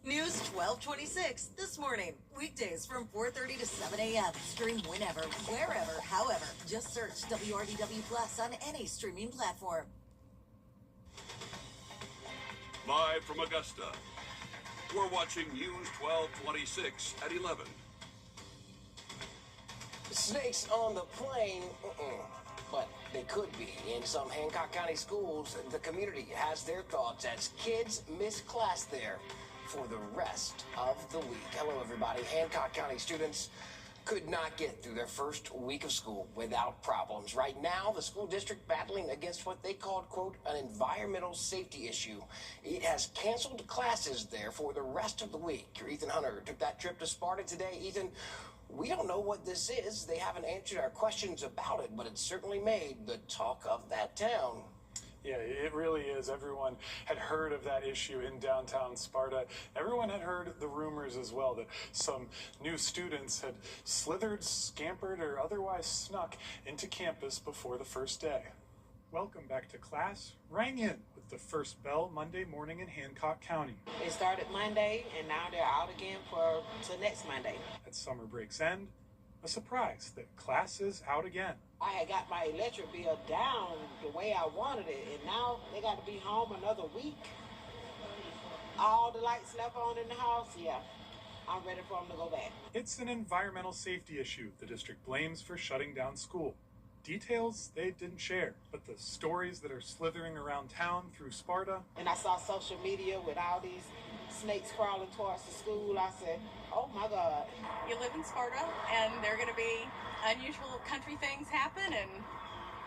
News 1226 this morning. Weekdays from 4:30 to 7 a.m. Stream whenever, wherever, however. Just search WRDW Plus on any streaming platform. Live from Augusta, we're watching News 1226 at 11. Snakes on the plane, but they could be. In some Hancock County schools, the community has their thoughts as kids miss class there for the rest of the week. Hello, everybody. Hancock County students could not get through their first week of school without problems. Right now, the school district battling against what they called, quote, an environmental safety issue. It has canceled classes there for the rest of the week. Your Ethan Hunter took that trip to Sparta today. Ethan, we don't know what this is. They haven't answered our questions about it, but it certainly made the talk of that town. Yeah, it really is. Everyone had heard of that issue in downtown Sparta. Everyone had heard the rumors as well that some new students had slithered, scampered, or otherwise snuck into campus before the first day. Welcome back to class. Rang in with the first bell Monday morning in Hancock County. They started Monday, and now they're out again till next Monday. At summer break's end, a surprise that class is out again. I had got my electric bill down the way I wanted it, and now they got to be home another week. All the lights left on in the house, yeah. I'm ready for them to go back. It's an environmental safety issue the district blames for shutting down school. Details they didn't share, but the stories that are slithering around town through Sparta. And I saw social media with all these snakes crawling towards the school. I said, oh my God. You live in Sparta, and there are going to be unusual country things happen, and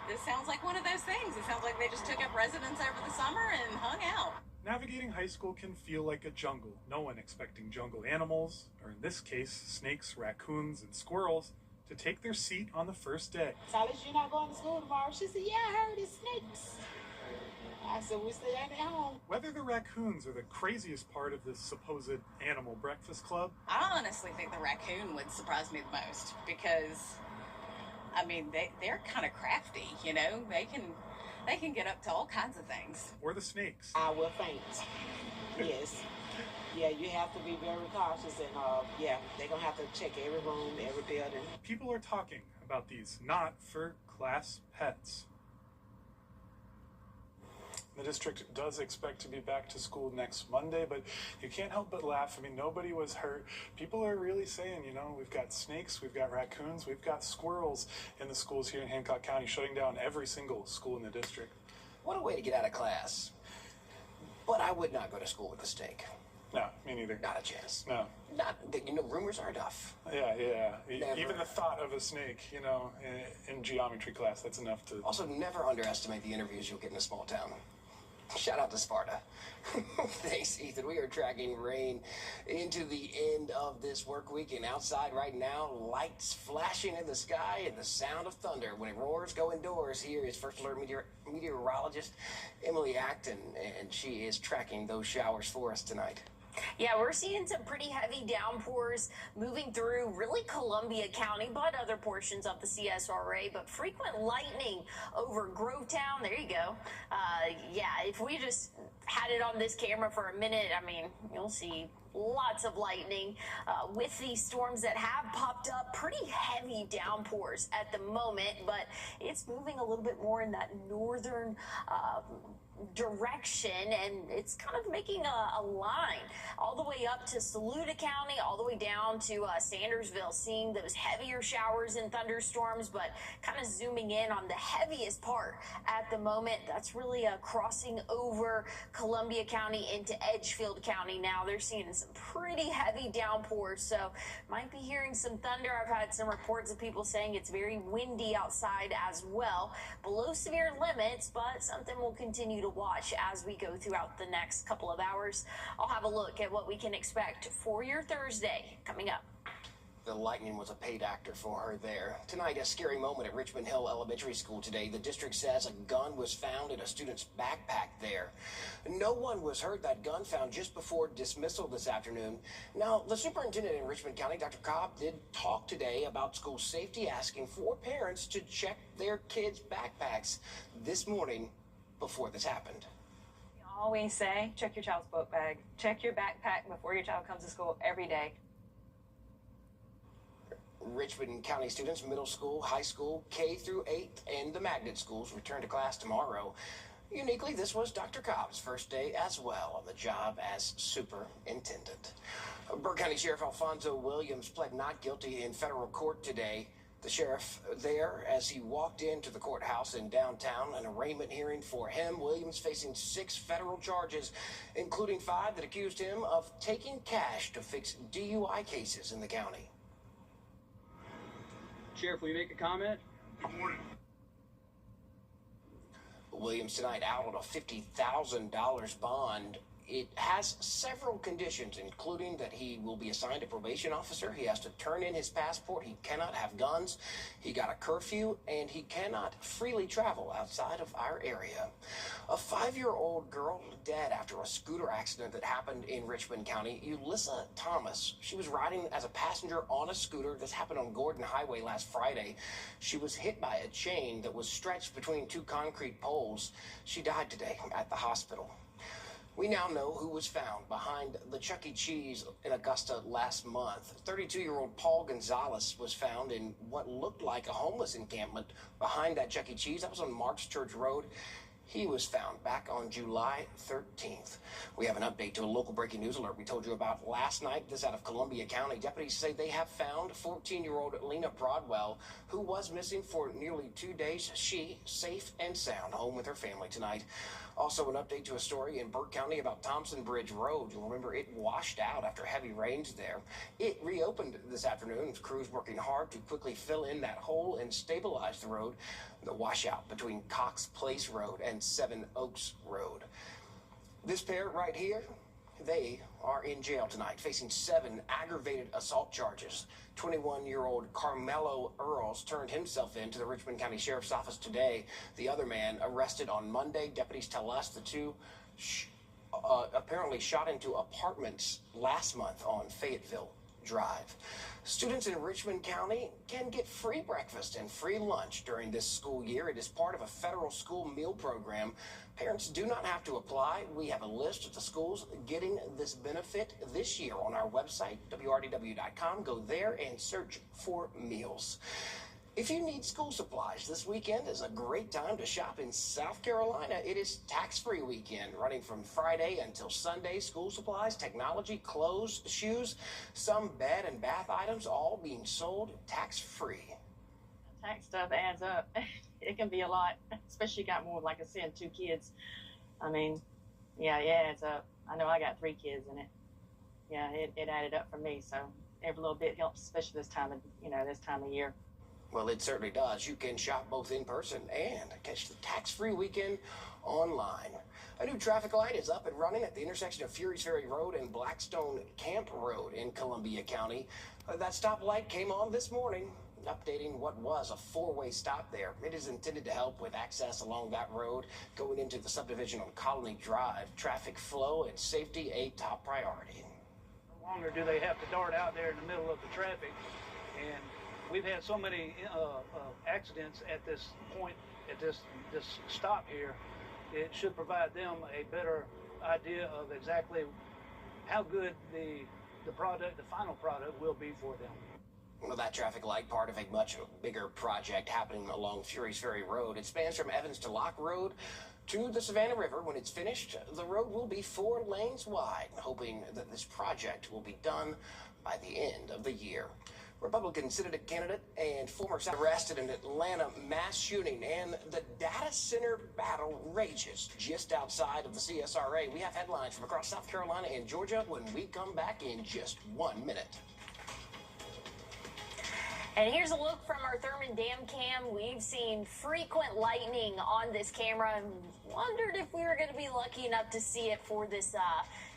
this sounds like one of those things. It sounds like they just took up residence over the summer and hung out. Navigating high school can feel like a jungle. No one expecting jungle animals, or in this case, snakes, raccoons, and squirrels, to take their seat on the first day. Silas, you're not going to school tomorrow? She said, yeah, I heard it's snakes. I said, we're staying at home. Whether the raccoons are the craziest part of this supposed animal breakfast club. I honestly think the raccoon would surprise me the most because, I mean, they're kind of crafty, you know? They can get up to all kinds of things. Or the snakes. I will faint. Yes. Yeah, you have to be very cautious, and yeah, they're going to have to check every room, every building. People are talking about these not-for-class pets. The district does expect to be back to school next Monday, but you can't help but laugh. I mean, nobody was hurt. People are really saying, you know, we've got snakes, we've got raccoons, we've got squirrels in the schools here in Hancock County, shutting down every single school in the district. What a way to get out of class. But I would not go to school with a snake. No, me neither. Not a chance. No. Not, you know, rumors are enough. Yeah. Never. Even the thought of a snake, you know, in geometry class, that's enough to... Also, never underestimate the interviews you'll get in a small town. Shout out to Sparta. Thanks, Ethan. We are tracking rain into the end of this work week, and outside right now, lights flashing in the sky and the sound of thunder. When it roars, go indoors. Here is First Alert meteorologist Emily Acton, and she is tracking those showers for us tonight. Yeah, we're seeing some pretty heavy downpours moving through really Columbia County, but other portions of the CSRA, but frequent lightning over Grovetown. There you go. Yeah, if we just had it on this camera for a minute, I mean, you'll see lots of lightning with these storms that have popped up. Pretty heavy downpours at the moment, but it's moving a little bit more in that northern direction, and it's kind of making a line all the way up to Saluda County, all the way down to Sandersville, seeing those heavier showers and thunderstorms, but kind of zooming in on the heaviest part at the moment. That's really crossing over Columbia County into Edgefield County now. They're seeing some pretty heavy downpours, so might be hearing some thunder. I've had some reports of people saying it's very windy outside as well. Below severe limits, but something we'll continue to watch as we go throughout the next couple of hours. I'll have a look at what we can expect for your Thursday coming up. The lightning was a paid actor for her there. Tonight, a scary moment at Richmond Hill Elementary School today. The district says a gun was found in a student's backpack there. No one was hurt. That gun found just before dismissal this afternoon. Now, the superintendent in Richmond County, Dr. Cobb, did talk today about school safety, asking for parents to check their kids' backpacks this morning before this happened. always say, check your child's book bag. Check your backpack before your child comes to school every day. Richmond County students, middle school, high school, K through 8, and the magnet schools return to class tomorrow. Uniquely, this was Dr. Cobb's first day as well on the job as superintendent. Burke County Sheriff Alfonso Williams pled not guilty in federal court today. The sheriff there as he walked into the courthouse in downtown, an arraignment hearing for him. Williams facing 6 federal charges, including 5 that accused him of taking cash to fix DUI cases in the county. Sheriff, will you make a comment? Good morning. Williams tonight out on a $50,000 bond. It has several conditions, including that he will be assigned a probation officer. He has to turn in his passport. He cannot have guns. He got a curfew, and he cannot freely travel outside of our area. A 5-year-old girl dead after a scooter accident that happened in Richmond County. Ulyssa Thomas, she was riding as a passenger on a scooter. This happened on Gordon Highway last Friday. She was hit by a chain that was stretched between 2 concrete poles. She died today at the hospital. We now know who was found behind the Chuck E. Cheese in Augusta last month. 32-year-old Paul Gonzalez was found in what looked like a homeless encampment behind that Chuck E. Cheese. That was on Marks Church Road. He was found back on July 13th. We have an update to a local breaking news alert we told you about last night. This out of Columbia County. Deputies say they have found 14-year-old Lena Broadwell, who was missing for nearly 2 days. She, safe and sound, home with her family tonight. Also an update to a story in Burke County about Thompson Bridge Road. You'll remember it washed out after heavy rains there. It reopened this afternoon. Crews working hard to quickly fill in that hole and stabilize the road. The washout between Cox Place Road and 7 Oaks Road. This pair right here, they are in jail tonight, facing 7 aggravated assault charges. 21-year-old Carmelo Earls turned himself in to the Richmond County Sheriff's Office today. The other man arrested on Monday. Deputies tell us the two apparently shot into apartments last month on Fayetteville Drive. Students in Richmond County can get free breakfast and free lunch during this school year. It is part of a federal school meal program. Parents do not have to apply. We have a list of the schools getting this benefit this year on our website, wrdw.com. Go there and search for meals. If you need school supplies, this weekend is a great time to shop in South Carolina. It is tax-free weekend, running from Friday until Sunday. School supplies, technology, clothes, shoes, some bed and bath items, all being sold tax-free. Tax stuff adds up. It can be a lot, especially got more, like I said, 2 kids. I mean, yeah, it adds up. I know I got 3 kids in it. Yeah, it added up for me. So every little bit helps, especially this time of year. Well, it certainly does. You can shop both in person and catch the tax-free weekend online. A new traffic light is up and running at the intersection of Fury's Ferry Road and Blackstone Camp Road in Columbia County. That stoplight came on this morning, updating what was a 4-way stop there. It is intended to help with access along that road going into the subdivision on Colony Drive. Traffic flow and safety a top priority. No longer do they have to dart out there in the middle of the traffic, and we've had so many accidents at this point, at this stop here. It should provide them a better idea of exactly how good the final product will be for them. Well, that traffic light, part of a much bigger project happening along Fury's Ferry Road. It spans from Evans to Locke Road to the Savannah River. When it's finished, the road will be 4 lanes wide, hoping that this project will be done by the end of the year. Republican Senate candidate and former arrested in Atlanta mass shooting, and the data center battle rages just outside of the CSRA. We have headlines from across South Carolina and Georgia when we come back in just 1 minute. And here's a look from our Thurman Dam cam. We've seen frequent lightning on this camera and wondered if we were going to be lucky enough to see it for this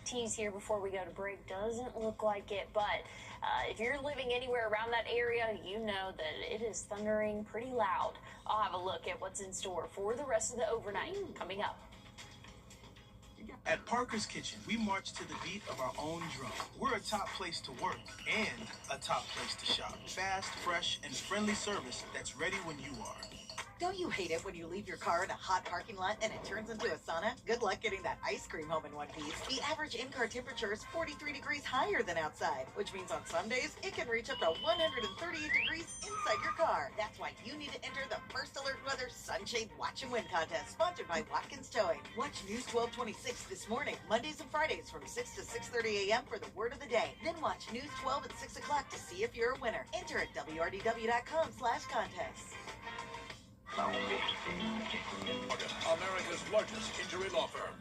tease here before we go to break. Doesn't look like it, but if you're living anywhere around that area, you know that it is thundering pretty loud. I'll have a look at what's in store for the rest of the overnight coming up. At Parker's Kitchen, we march to the beat of our own drum. We're a top place to work and a top place to shop. Fast, fresh, and friendly service that's ready when you are. Don't you hate it when you leave your car in a hot parking lot and it turns into a sauna? Good luck getting that ice cream home in one piece. The average in-car temperature is 43 degrees higher than outside, which means on some days it can reach up to 138 degrees inside your car. That's why you need to enter the First Alert Weather Sunshade Watch and Win contest, sponsored by Watkins Towing. Watch News 1226 this morning, Mondays and Fridays from 6 to 6:30 a.m. for the word of the day. Then watch News 12 at 6 o'clock to see if you're a winner. Enter at wrdw.com/contest. America's largest injury law firm.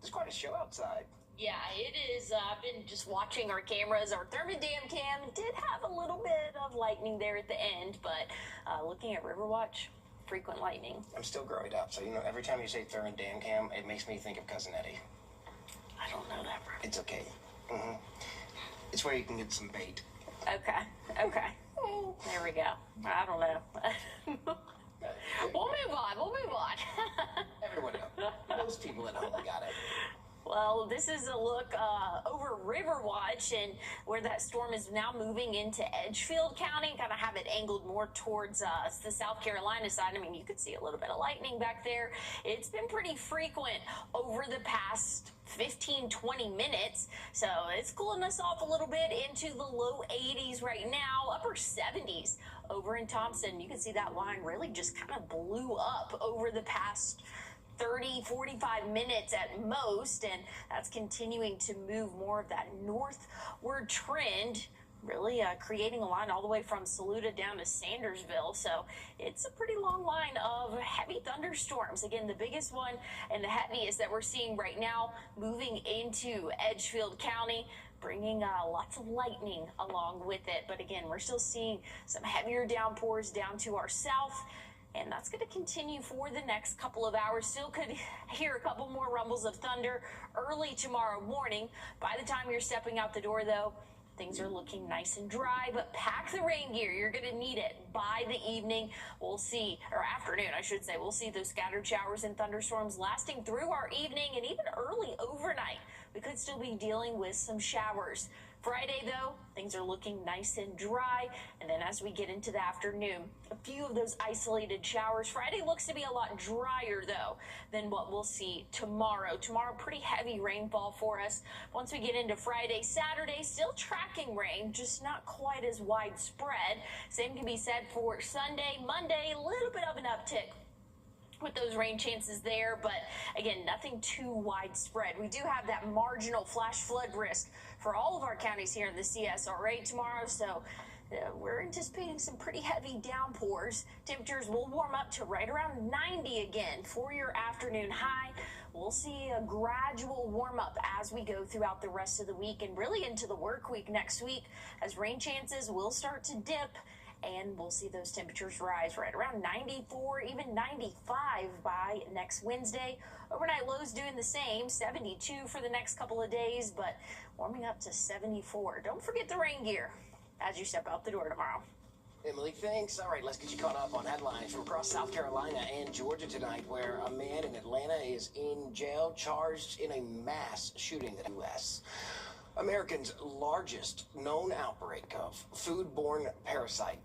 There's quite a show outside. Yeah, it is. I've been just watching our cameras. Our thermodam cam did have a little bit of lightning there at the end, but looking at Riverwatch, frequent lightning. I'm still growing up, so every time you say thermodam cam, it makes me think of Cousin Eddie. I don't know that, bro. It's okay. It's where you can get some bait. Okay. There we go. I don't know. We'll move on. Everyone knows. Most people at home got it. Well, this is a look over Riverwatch and where that storm is now moving into Edgefield County. Kind of have it angled more towards the South Carolina side. I mean, you could see a little bit of lightning back there. It's been pretty frequent over the past 15-20 minutes, so it's cooling us off a little bit into the low 80s right now, upper 70s over in Thompson. You can see that line really just kind of blew up over the past 30-45 minutes at most, and that's continuing to move more of that northward trend, really creating a line all the way from Saluda down to Sandersville. So it's a pretty long line of heavy thunderstorms. Again, the biggest one and the heaviest that we're seeing right now moving into Edgefield County, bringing lots of lightning along with it. But again, we're still seeing some heavier downpours down to our south, and that's going to continue for the next couple of hours. Still could hear a couple more rumbles of thunder early tomorrow morning. By the time you're stepping out the door, though, things are looking nice and dry, but pack the rain gear. You're going to need it by the evening. We'll see, or afternoon, I should say. We'll see those scattered showers and thunderstorms lasting through our evening and even early overnight. We could still be dealing with some showers. Friday, though, things are looking nice and dry. And then as we get into the afternoon, a few of those isolated showers. Friday looks to be a lot drier, though, than what we'll see tomorrow. Tomorrow, pretty heavy rainfall for us. Once we get into Friday, Saturday, still tracking rain, just not quite as widespread. Same can be said for Sunday, Monday, a little bit of an uptick with those rain chances there, but again, nothing too widespread. We do have that marginal flash flood risk for all of our counties here in the CSRA tomorrow, so we're anticipating some pretty heavy downpours. Temperatures will warm up to right around 90 again for your afternoon high. We'll see a gradual warm up as we go throughout the rest of the week and really into the work week next week, as rain chances will start to dip, and we'll see those temperatures rise right around 94, even 95 by next Wednesday. Overnight lows doing the same, 72 for the next couple of days, but warming up to 74. Don't forget the rain gear as you step out the door tomorrow. Emily, thanks. All right, let's get you caught up on headlines from across South Carolina and Georgia tonight, where a man in Atlanta is in jail charged in a mass shooting in the U.S. America's largest known outbreak of a foodborne parasite,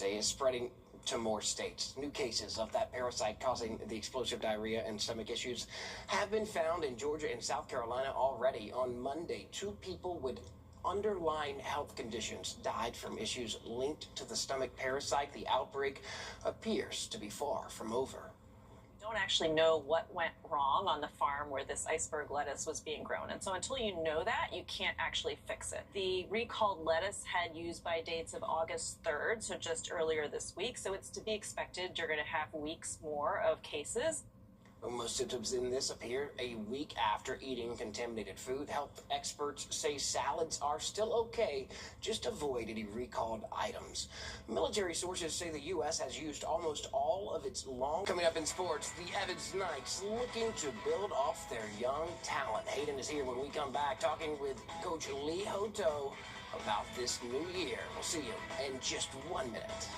is spreading to more states. New cases of that parasite causing the explosive diarrhea and stomach issues have been found in Georgia and South Carolina already. On Monday, 2 people with underlying health conditions died from issues linked to the stomach parasite. The outbreak appears to be far from over. Don't actually know what went wrong on the farm where this iceberg lettuce was being grown. And so until you know that, you can't actually fix it. The recalled lettuce had use-by dates of August 3rd, so just earlier this week. So it's to be expected you're going to have weeks more of cases. Most symptoms in this appear a week after eating contaminated food. Health experts say salads are still okay, just avoid any recalled items. Military sources say the U.S. has used almost all of its long... Coming up in sports, the Evans Knights looking to build off their young talent. Hayden is here when we come back, talking with Coach Lee Hoto about this new year. We'll see you in just 1 minute.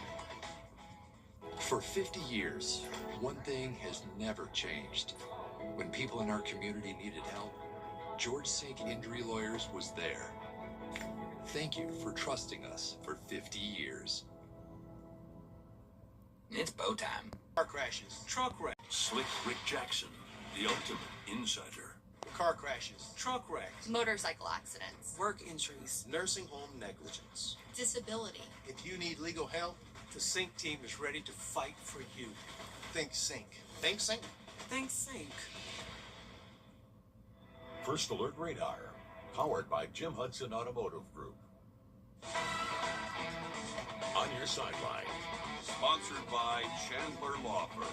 For 50 years, one thing has never changed. When people in our community needed help, George Sink Injury Lawyers was there. Thank you for trusting us for 50 years. It's bow time. Car crashes, truck wrecks. Slick Rick Jackson, the ultimate insider. Car crashes, truck wrecks. Motorcycle accidents. Work injuries, nursing home negligence. Disability. If you need legal help, the Sync team is ready to fight for you. Think Sync. Think Sync? Think Sync. First Alert Radar, powered by Jim Hudson Automotive Group. On your sideline. Sponsored by Chandler Law Firm.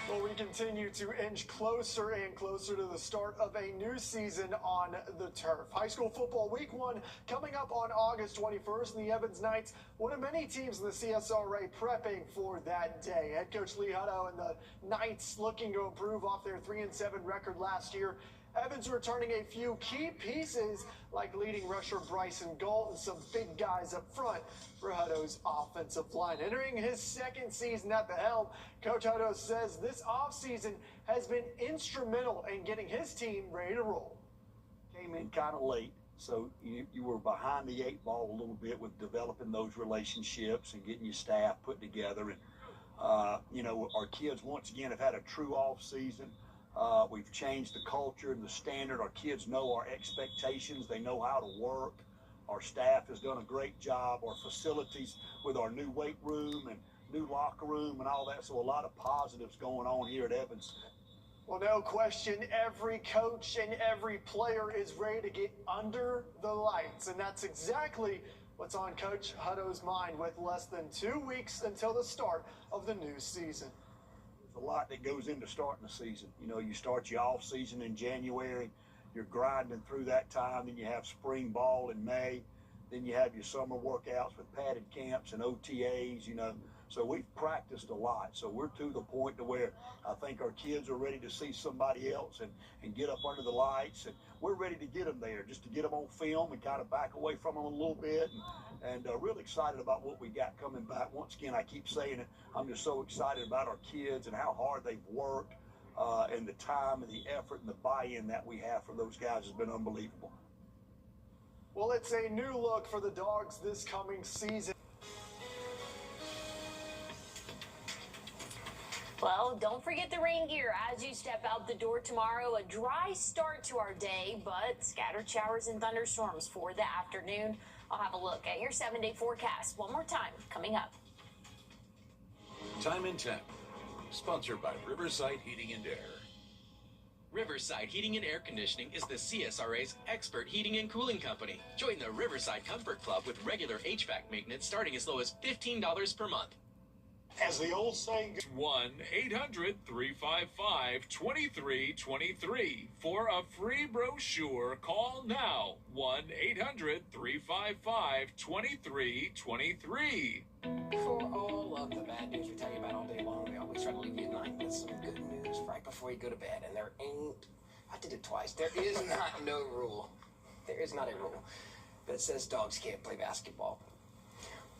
Well, we continue to inch closer and closer to the start of a new season on the turf. High school football week 1 coming up on August 21st, and the Evans Knights, one of many teams in the CSRA prepping for that day. Head coach Lee Hutto and the Knights looking to improve off their 3-7 record last year. Evans returning a few key pieces like leading rusher Bryson Galt and some big guys up front for Hutto's offensive line. Entering his second season at the helm, Coach Hutto says this offseason has been instrumental in getting his team ready to roll. Came in kind of late, so you were behind the 8 ball a little bit with developing those relationships and getting your staff put together. And, you know, our kids once again have had a true off season. We've changed the culture and the standard. Our kids know our expectations. They know how to work. Our staff has done a great job. Our facilities with our new weight room and new locker room and all that. So a lot of positives going on here at Evans. Well, no question, every coach and every player is ready to get under the lights. And that's exactly what's on Coach Hutto's mind with less than 2 weeks until the start of the new season. A lot that goes into starting the season. You know, you start your off season in January, you're grinding through that time, then you have spring ball in May, then you have your summer workouts with padded camps and OTAs, you know. So we've practiced a lot. So we're to the point to where I think our kids are ready to see somebody else and get up under the lights, and we're ready to get them there, just to get them on film and kind of back away from them a little bit, and really excited about what we got coming back. Once again, I keep saying it, I'm just so excited about our kids and how hard they've worked, and the time and the effort and the buy-in that we have from those guys has been unbelievable. Well, it's a new look for the Dogs this coming season. Well, don't forget the rain gear as you step out the door tomorrow. A dry start to our day, but scattered showers and thunderstorms for the afternoon. I'll have a look at your 7-day forecast one more time coming up. Time and Temp, sponsored by Riverside Heating and Air. Riverside Heating and Air Conditioning is the CSRA's expert heating and cooling company. Join the Riverside Comfort Club with regular HVAC maintenance starting as low as $15 per month. As the old saying goes, 1-800-355-2323. For a free brochure, call now. 1-800-355-2323. For all of the bad news we tell you about all day long, we always try to leave you at night with some good news right before you go to bed. And there ain't, I did it twice, there is not no rule. There is not a rule that says dogs can't play basketball.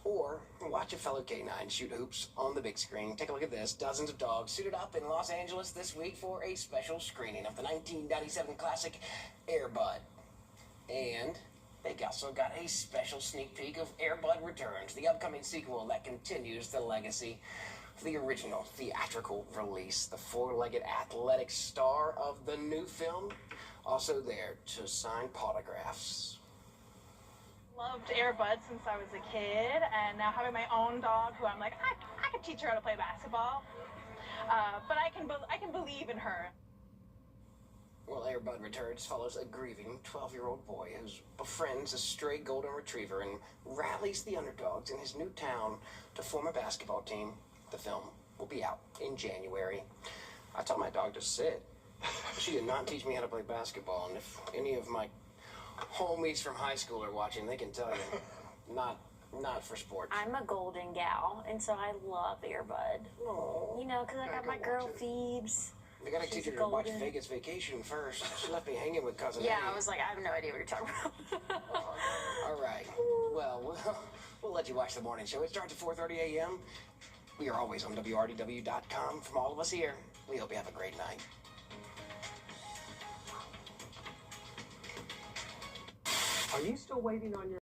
Or watch a fellow K9 shoot hoops on the big screen. Take a look at this. Dozens of dogs suited up in Los Angeles this week for a special screening of the 1997 classic Air Bud. And they also got a special sneak peek of Air Bud Returns, the upcoming sequel that continues the legacy of the original theatrical release. The four-legged athletic star of the new film also there to sign autographs. Loved Air Bud since I was a kid, and now having my own dog who I'm like, I could teach her how to play basketball, but I can believe in her. Well, Air Bud Returns follows a grieving 12-year-old boy who befriends a stray golden retriever and rallies the underdogs in his new town to form a basketball team. The film will be out in January. I taught my dog to sit. She did not teach me how to play basketball, and if any of my homies from high school are watching, they can tell you, not for sports. I'm a golden gal, and so I love Air Bud. Oh, you know, because I got my girl Phoebes. I gotta teach her to watch Vegas Vacation first. She left me hanging with Cousin Yeah, Eddie. I was like, I have no idea what you're talking about. All right. Well, we'll let you watch the morning show. It starts at 4:30 a.m. We are always on WRDW.com. From all of us here, we hope you have a great night. Are you still waiting on your